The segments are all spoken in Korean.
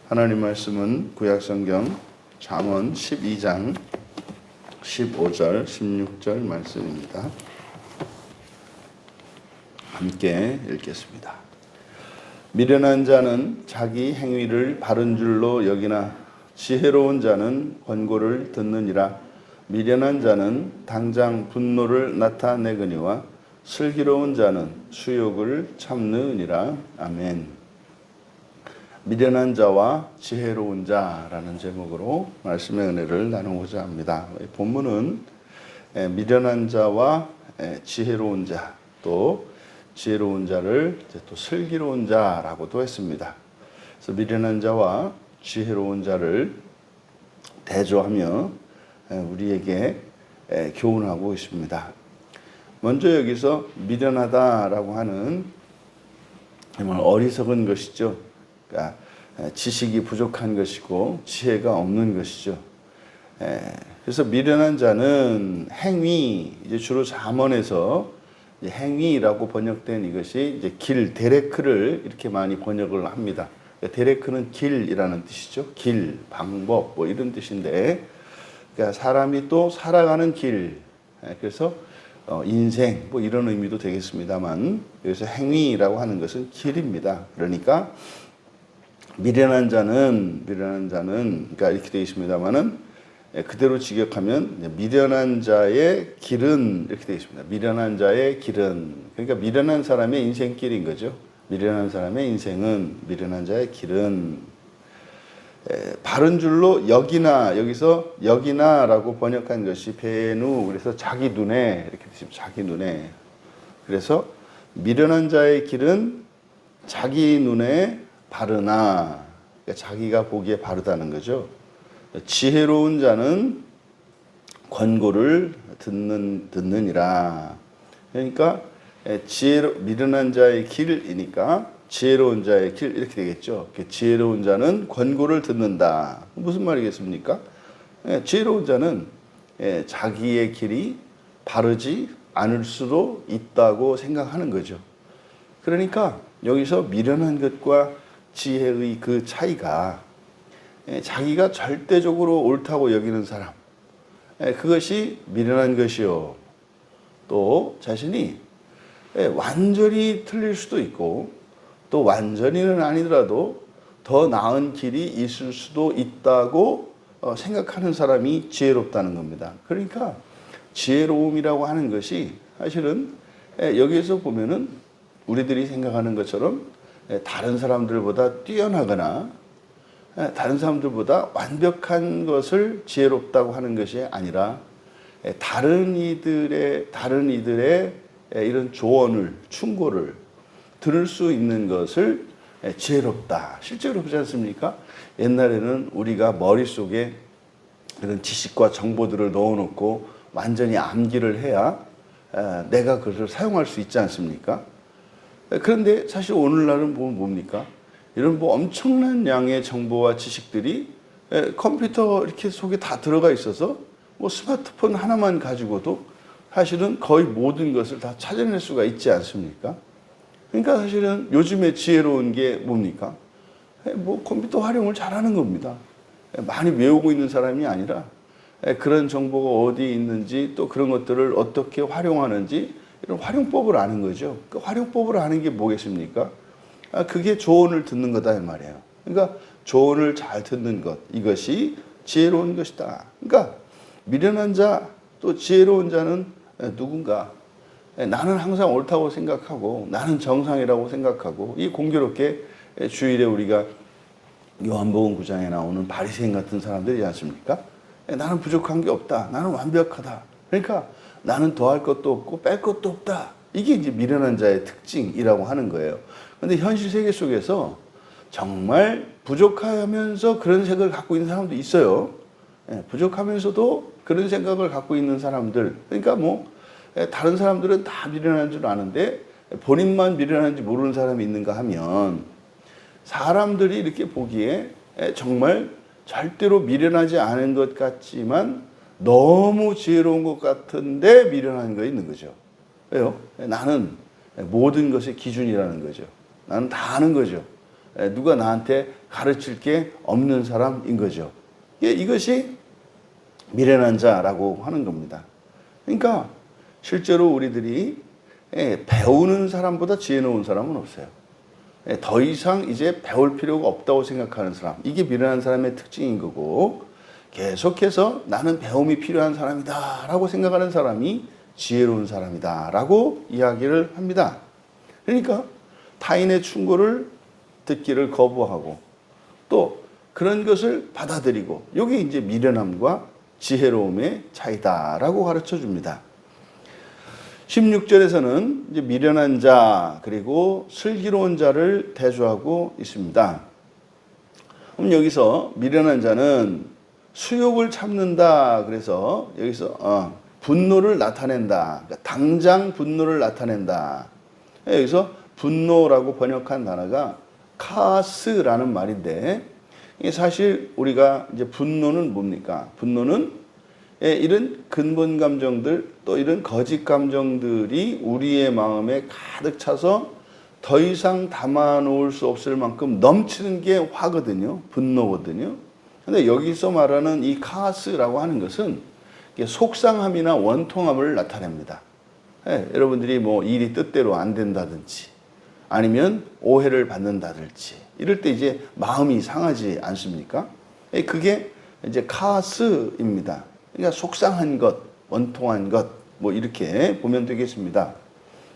하나님 말씀은 구약성경 잠언 12장 15절 16절 말씀입니다. 함께 읽겠습니다. 미련한 자는 자기 행위를 바른 줄로 여기나 지혜로운 자는 권고를 듣느니라. 미련한 자는 당장 분노를 나타내거니와 슬기로운 자는 수욕을 참느니라. 아멘. 미련한 자와 지혜로운 자라는 제목으로 말씀의 은혜를 나누고자 합니다. 본문은 미련한 자와 지혜로운 자, 또 지혜로운 자를 또 슬기로운 자라고도 했습니다. 그래서 미련한 자와 지혜로운 자를 대조하며 우리에게 교훈하고 있습니다. 먼저 여기서 미련하다라고 하는 정말 어리석은 것이죠. 그러니까 지식이 부족한 것이고 지혜가 없는 것이죠. 그래서 미련한 자는 행위, 이제 주로 잠언에서 행위라고 번역된 이것이 이제 길, 데레크를 이렇게 많이 번역을 합니다. 데레크는 길이라는 뜻이죠. 길, 방법, 뭐 이런 뜻인데, 그러니까 사람이 또 살아가는 길, 그래서 인생, 뭐 이런 의미도 되겠습니다만, 여기서 행위라고 하는 것은 길입니다. 그러니까 미련한 자는 그러니까 이렇게 되어 있습니다만은 그대로 직역하면 미련한 자의 길은 이렇게 되어 있습니다. 미련한 자의 길은, 그러니까 미련한 사람의 인생길인 거죠. 미련한 사람의 인생은, 미련한 자의 길은 바른 줄로 여기나, 여기서 여기나라고 번역한 것이 베누, 그래서 자기 눈에 이렇게 되시면 자기 눈에, 그래서 미련한 자의 길은 자기 눈에 바르나, 그러니까 자기가 보기에 바르다는 거죠. 지혜로운 자는 권고를 듣느니라. 그러니까 미련한 자의 길이니까 지혜로운 자의 길 이렇게 되겠죠. 지혜로운 자는 권고를 듣는다. 무슨 말이겠습니까? 지혜로운 자는 자기의 길이 바르지 않을 수도 있다고 생각하는 거죠. 그러니까 여기서 미련한 것과 지혜의 그 차이가 자기가 절대적으로 옳다고 여기는 사람, 그것이 미련한 것이요. 또 자신이 완전히 틀릴 수도 있고 또 완전히는 아니더라도 더 나은 길이 있을 수도 있다고 생각하는 사람이 지혜롭다는 겁니다. 그러니까 지혜로움이라고 하는 것이 사실은 여기에서 보면은 우리들이 생각하는 것처럼 다른 사람들보다 뛰어나거나 다른 사람들보다 완벽한 것을 지혜롭다고 하는 것이 아니라 다른 이들의 이런 조언을, 충고를 들을 수 있는 것을 지혜롭다. 실제로 그렇지 않습니까? 옛날에는 우리가 머릿속에 그런 지식과 정보들을 넣어놓고 완전히 암기를 해야 내가 그것을 사용할 수 있지 않습니까? 그런데 사실 오늘날은 뭡니까? 이런 엄청난 양의 정보와 지식들이 컴퓨터 이렇게 속에 다 들어가 있어서 스마트폰 하나만 가지고도 사실은 거의 모든 것을 다 찾아낼 수가 있지 않습니까? 그러니까 사실은 요즘에 지혜로운 게 뭡니까? 컴퓨터 활용을 잘하는 겁니다. 많이 외우고 있는 사람이 아니라 그런 정보가 어디 있는지 또 그런 것들을 어떻게 활용하는지 이런 활용법을 아는 거죠. 그 활용법을 아는 게 뭐겠습니까? 그게 조언을 듣는 거다 이 말이에요. 그러니까 조언을 잘 듣는 것, 이것이 지혜로운 것이다. 그러니까 미련한 자, 또 지혜로운 자는 누군가? 나는 항상 옳다고 생각하고 나는 정상이라고 생각하고, 이 공교롭게 주일에 우리가 요한복음 9장에 나오는 바리새인 같은 사람들이지 않습니까? 나는 부족한 게 없다. 나는 완벽하다. 그러니까 나는 더할 것도 없고 뺄 것도 없다. 이게 이제 미련한 자의 특징이라고 하는 거예요. 그런데 현실 세계 속에서 정말 부족하면서 그런 생각을 갖고 있는 사람도 있어요. 부족하면서도 그런 생각을 갖고 있는 사람들. 그러니까 다른 사람들은 다 미련한 줄 아는데 본인만 미련한지 모르는 사람이 있는가 하면, 사람들이 이렇게 보기에 정말 절대로 미련하지 않은 것 같지만 너무 지혜로운 것 같은데 미련한 거 있는 거죠. 왜요? 나는 모든 것의 기준이라는 거죠. 나는 다 아는 거죠. 누가 나한테 가르칠 게 없는 사람인 거죠. 이것이 미련한 자라고 하는 겁니다. 그러니까 실제로 우리들이 배우는 사람보다 지혜로운 사람은 없어요. 더 이상 이제 배울 필요가 없다고 생각하는 사람, 이게 미련한 사람의 특징인 거고, 계속해서 나는 배움이 필요한 사람이다 라고 생각하는 사람이 지혜로운 사람이다 라고 이야기를 합니다. 그러니까 타인의 충고를 듣기를 거부하고 또 그런 것을 받아들이고, 이게 이제 미련함과 지혜로움의 차이다라고 가르쳐 줍니다. 16절에서는 이제 미련한 자 그리고 슬기로운 자를 대조하고 있습니다. 그럼 여기서 미련한 자는 수욕을 참는다. 그래서 여기서 분노를 나타낸다. 그러니까 당장 분노를 나타낸다. 여기서 분노라고 번역한 단어가 카스라는 말인데, 사실 우리가 이제 분노는 뭡니까? 분노는 이런 근본 감정들, 또 이런 거짓 감정들이 우리의 마음에 가득 차서 더 이상 담아 놓을 수 없을 만큼 넘치는 게 화거든요. 분노거든요. 근데 여기서 말하는 이 카스라고 하는 것은 속상함이나 원통함을 나타냅니다. 여러분들이 뭐 일이 뜻대로 안 된다든지 아니면 오해를 받는다든지 이럴 때 이제 마음이 상하지 않습니까? 그게 이제 카스입니다. 그러니까 속상한 것, 원통한 것, 뭐 이렇게 보면 되겠습니다.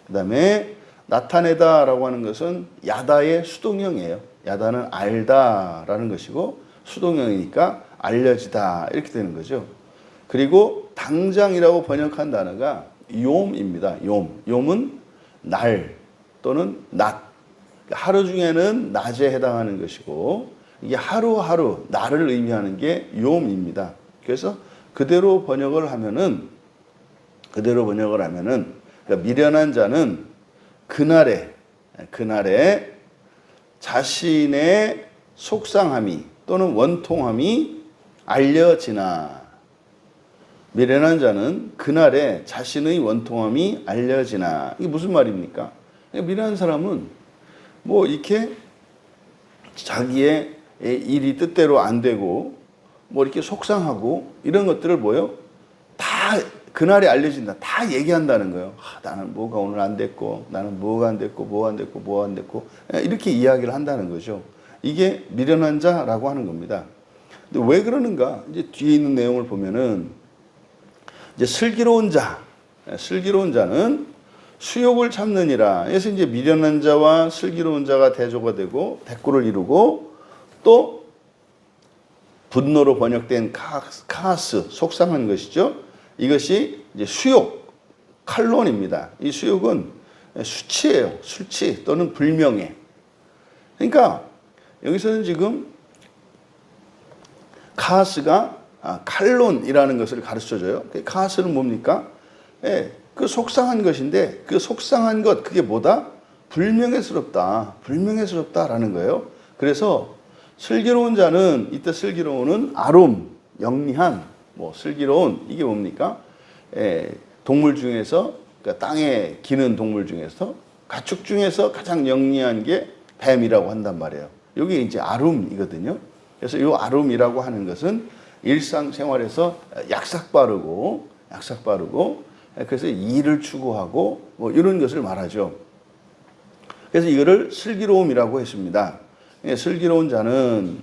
그 다음에 나타내다라고 하는 것은 야다의 수동형이에요. 야다는 알다라는 것이고 수동형이니까 알려지다 이렇게 되는 거죠. 그리고 당장이라고 번역한 단어가 욤입니다. 욤. 욤은 날 또는 낮. 하루 중에는 낮에 해당하는 것이고, 이게 하루하루 날을 의미하는 게 욤입니다. 그래서 그대로 번역을 하면은 그러니까 미련한 자는 그날에 자신의 속상함이 또는 원통함이 알려지나, 미련한 자는 그날에 자신의 원통함이 알려지나. 이게 무슨 말입니까? 미련한 사람은 뭐 이렇게 자기의 일이 뜻대로 안 되고 뭐 이렇게 속상하고 이런 것들을 뭐요? 다 그날에 알려진다. 다 얘기한다는 거예요. 나는 뭐가 오늘 안 됐고, 나는 뭐가 안 됐고, 뭐 안 됐고 이렇게 이야기를 한다는 거죠. 이게 미련한 자라고 하는 겁니다. 근데 왜 그러는가? 이제 뒤에 있는 내용을 보면은 이제 슬기로운 자는 수욕을 참느니라. 그래서 이제 미련한 자와 슬기로운 자가 대조가 되고 대꾸를 이루고, 또 분노로 번역된 카스, 속상한 것이죠. 이것이 이제 수욕, 칼론입니다. 이 수욕은 수치예요. 수치 또는 불명예. 그러니까 여기서는 지금 카스가 칼론이라는 것을 가르쳐줘요. 카스는 뭡니까? 그 속상한 것인데, 그 속상한 것, 그게 뭐다? 불명예스럽다라는 거예요. 그래서 슬기로운 자는, 이때 슬기로운은 아름, 영리한, 뭐 슬기로운, 이게 뭡니까? 동물 중에서, 그러니까 땅에 기는 동물 중에서 가축 중에서 가장 영리한 게 뱀이라고 한단 말이에요. 이게 이제 아름이거든요. 그래서 이 아름이라고 하는 것은 일상생활에서 약삭 빠르고 그래서 일을 추구하고 뭐 이런 것을 말하죠. 그래서 이거를 슬기로움이라고 했습니다. 슬기로운 자는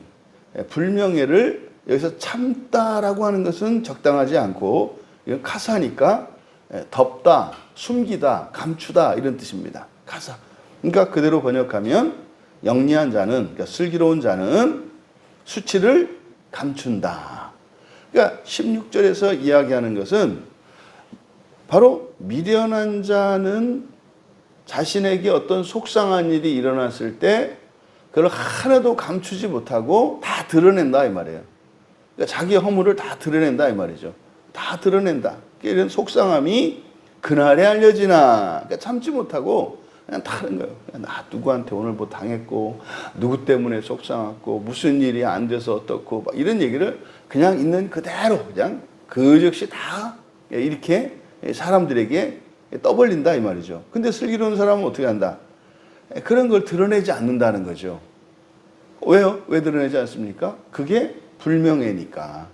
불명예를 여기서 참다라고 하는 것은 적당하지 않고, 이건 카사니까 덮다, 숨기다, 감추다 이런 뜻입니다. 카사. 그러니까 그대로 번역하면 영리한 자는, 그러니까 슬기로운 자는 수치를 감춘다. 그러니까 16절에서 이야기하는 것은 바로 미련한 자는 자신에게 어떤 속상한 일이 일어났을 때 그걸 하나도 감추지 못하고 다 드러낸다 이 말이에요. 그러니까 자기의 허물을 다 드러낸다 이 말이죠. 다 드러낸다. 이런 속상함이 그날에 알려지나. 그러니까 참지 못하고 그냥 다 하는 거예요. 나 누구한테 오늘 뭐 당했고, 누구 때문에 속상했고, 무슨 일이 안 돼서 어떻고, 막 이런 얘기를 그냥 있는 그대로 그냥 그 즉시 다 이렇게 사람들에게 떠벌린다 이 말이죠. 근데 슬기로운 사람은 어떻게 한다? 그런 걸 드러내지 않는다는 거죠. 왜요? 왜 드러내지 않습니까? 그게 불명예니까.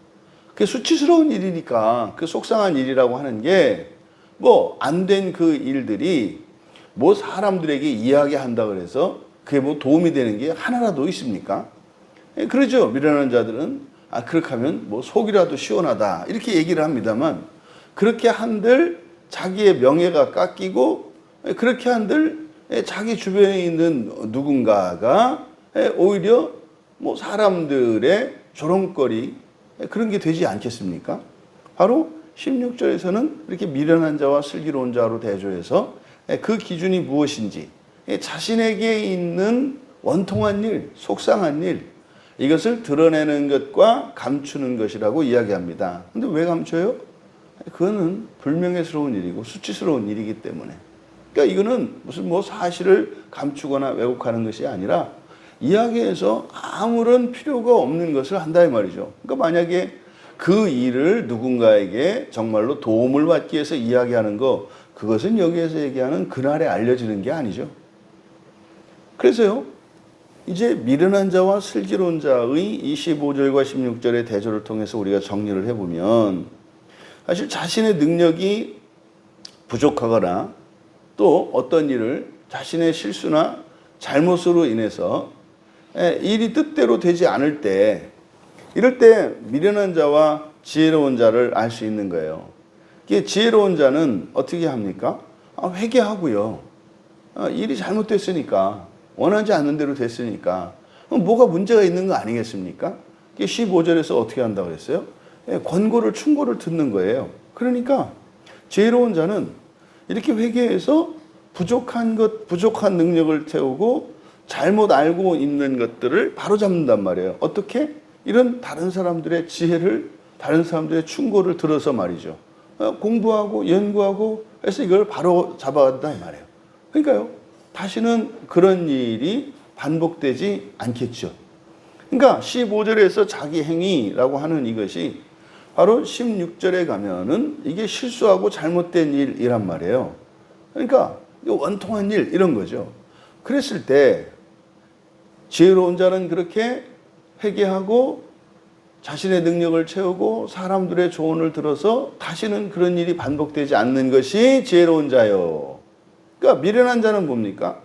그게 수치스러운 일이니까 그 속상한 일이라고 하는 게 뭐 안 된 그 일들이 뭐 사람들에게 이야기한다 그래서 그게 뭐 도움이 되는 게 하나라도 있습니까? 예, 그러죠. 미련한 자들은 그렇게 하면 뭐 속이라도 시원하다 이렇게 얘기를 합니다만 그렇게 한들 자기의 명예가 깎이고 그렇게 한들 자기 주변에 있는 누군가가 오히려 뭐 사람들의 조롱거리 그런 게 되지 않겠습니까? 바로 16절에서는 이렇게 미련한 자와 슬기로운 자로 대조해서 그 기준이 무엇인지 자신에게 있는 원통한 일, 속상한 일 이것을 드러내는 것과 감추는 것이라고 이야기합니다. 근데 왜 감춰요? 그거는 불명예스러운 일이고 수치스러운 일이기 때문에. 그러니까 이거는 무슨 뭐 사실을 감추거나 왜곡하는 것이 아니라 이야기에서 아무런 필요가 없는 것을 한다 이 말이죠. 그러니까 만약에 그 일을 누군가에게 정말로 도움을 받기 위해서 이야기하는 거 그것은 여기에서 얘기하는 그날에 알려지는 게 아니죠. 그래서요. 이제 미련한 자와 슬기로운 자의 25절과 16절의 대조를 통해서 우리가 정리를 해보면 사실 자신의 능력이 부족하거나 또 어떤 일을 자신의 실수나 잘못으로 인해서 일이 뜻대로 되지 않을 때 이럴 때 미련한 자와 지혜로운 자를 알 수 있는 거예요. 이게 지혜로운 자는 어떻게 합니까? 회개하고요. 일이 잘못됐으니까 원하지 않는 대로 됐으니까 뭐가 문제가 있는 거 아니겠습니까? 15절에서 어떻게 한다고 그랬어요? 권고를 충고를 듣는 거예요. 그러니까 지혜로운 자는 이렇게 회개해서 부족한 능력을 태우고 잘못 알고 있는 것들을 바로잡는단 말이에요. 어떻게? 이런 다른 사람들의 지혜를 다른 사람들의 충고를 들어서 말이죠. 공부하고 연구하고 해서 이걸 바로 잡아간다 이 말이에요. 그러니까요. 다시는 그런 일이 반복되지 않겠죠. 그러니까 15절에서 자기 행위라고 하는 이것이 바로 16절에 가면은 이게 실수하고 잘못된 일이란 말이에요. 그러니까 원통한 일 이런 거죠. 그랬을 때 지혜로운 자는 그렇게 회개하고 자신의 능력을 채우고 사람들의 조언을 들어서 다시는 그런 일이 반복되지 않는 것이 지혜로운 자요. 그러니까 미련한 자는 뭡니까?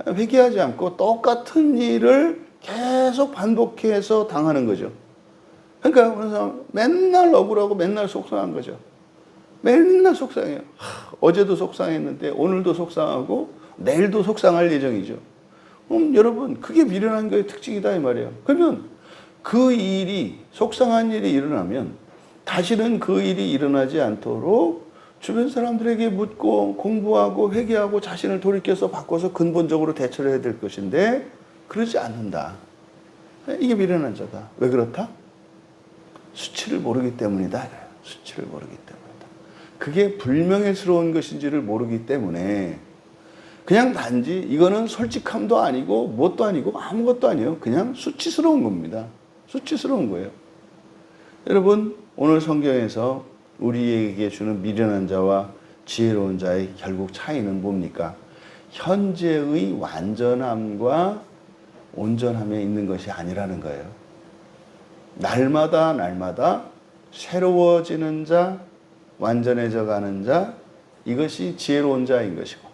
회개하지 않고 똑같은 일을 계속 반복해서 당하는 거죠. 그러니까 그래서 맨날 억울하고 맨날 속상한 거죠. 맨날 속상해요. 어제도 속상했는데 오늘도 속상하고 내일도 속상할 예정이죠. 여러분 그게 미련한 거의 특징이다 이 말이에요. 그러면 그 일이 속상한 일이 일어나면 다시는 그 일이 일어나지 않도록 주변 사람들에게 묻고 공부하고 회개하고 자신을 돌이켜서 바꿔서 근본적으로 대처를 해야 될 것인데 그러지 않는다. 이게 미련한 자다. 왜 그렇다? 수치를 모르기 때문이다. 수치를 모르기 때문이다. 그게 불명예스러운 것인지를 모르기 때문에 그냥 단지 이거는 솔직함도 아니고 뭣도 아니고 아무것도 아니에요. 그냥 수치스러운 겁니다. 수치스러운 거예요. 여러분 오늘 성경에서 우리에게 주는 미련한 자와 지혜로운 자의 결국 차이는 뭡니까? 현재의 완전함과 온전함에 있는 것이 아니라는 거예요. 날마다 새로워지는 자, 완전해져 가는 자, 이것이 지혜로운 자인 것이고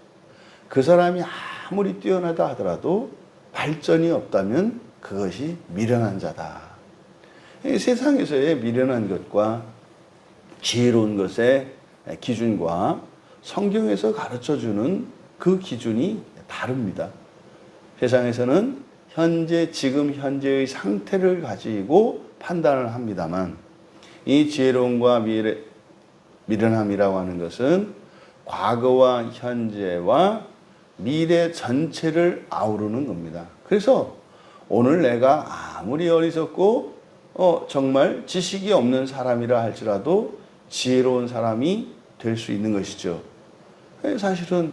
그 사람이 아무리 뛰어나다 하더라도 발전이 없다면 그것이 미련한 자다. 세상에서의 미련한 것과 지혜로운 것의 기준과 성경에서 가르쳐주는 그 기준이 다릅니다. 세상에서는 지금 현재의 상태를 가지고 판단을 합니다만 이 지혜로움과 미련함이라고 하는 것은 과거와 현재와 미래 전체를 아우르는 겁니다. 그래서 오늘 내가 아무리 어리석고 정말 지식이 없는 사람이라 할지라도 지혜로운 사람이 될 수 있는 것이죠. 사실은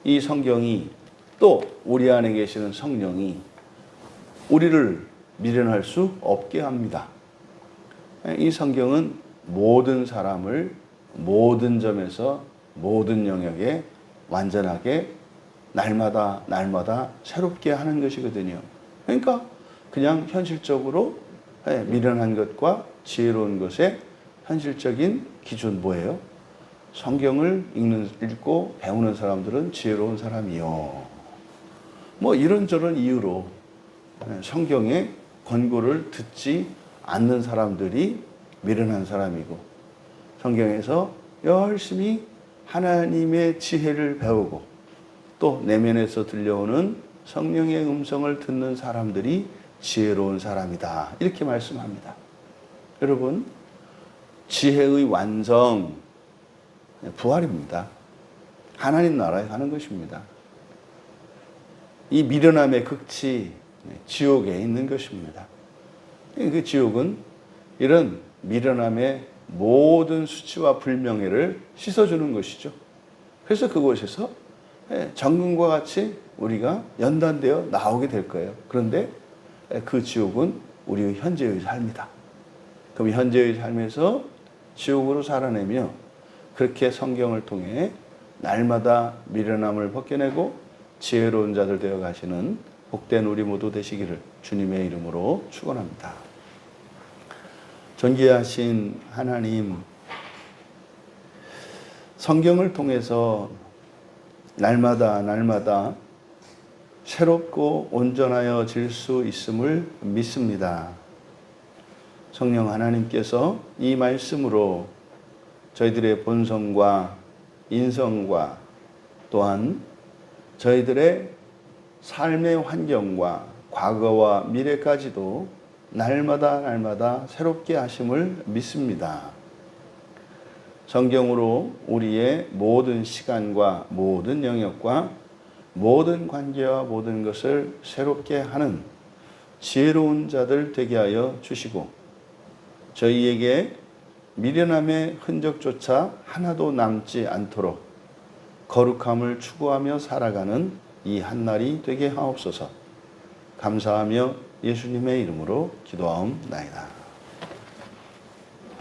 이 성경이 또 우리 안에 계시는 성령이 우리를 미련할 수 없게 합니다. 이 성경은 모든 사람을 모든 점에서 모든 영역에 완전하게 날마다 새롭게 하는 것이거든요. 그러니까 그냥 현실적으로 미련한 것과 지혜로운 것의 현실적인 기준 뭐예요? 성경을 읽고 배우는 사람들은 지혜로운 사람이요. 뭐 이런저런 이유로 성경의 권고를 듣지 않는 사람들이 미련한 사람이고, 성경에서 열심히 하나님의 지혜를 배우고 또 내면에서 들려오는 성령의 음성을 듣는 사람들이 지혜로운 사람이다. 이렇게 말씀합니다. 여러분, 지혜의 완성, 부활입니다. 하나님 나라에 가는 것입니다. 이 미련함의 극치, 지옥에 있는 것입니다. 그 지옥은 이런 미련함의 모든 수치와 불명예를 씻어주는 것이죠. 그래서 그곳에서 정금과 같이 우리가 연단되어 나오게 될 거예요. 그런데 그 지옥은 우리의 현재의 삶이다. 그럼 현재의 삶에서 지옥으로 살아내며 그렇게 성경을 통해 날마다 미련함을 벗겨내고 지혜로운 자들 되어 가시는 복된 우리 모두 되시기를 주님의 이름으로 축원합니다. 존귀하신 하나님, 성경을 통해서 날마다 새롭고 온전하여질 수 있음을 믿습니다. 성령 하나님께서 이 말씀으로 저희들의 본성과 인성과 또한 저희들의 삶의 환경과 과거와 미래까지도 날마다 새롭게 하심을 믿습니다. 성경으로 우리의 모든 시간과 모든 영역과 모든 관계와 모든 것을 새롭게 하는 지혜로운 자들 되게 하여 주시고, 저희에게 미련함의 흔적조차 하나도 남지 않도록 거룩함을 추구하며 살아가는 이 한날이 되게 하옵소서. 감사하며 예수님의 이름으로 기도하옵나이다.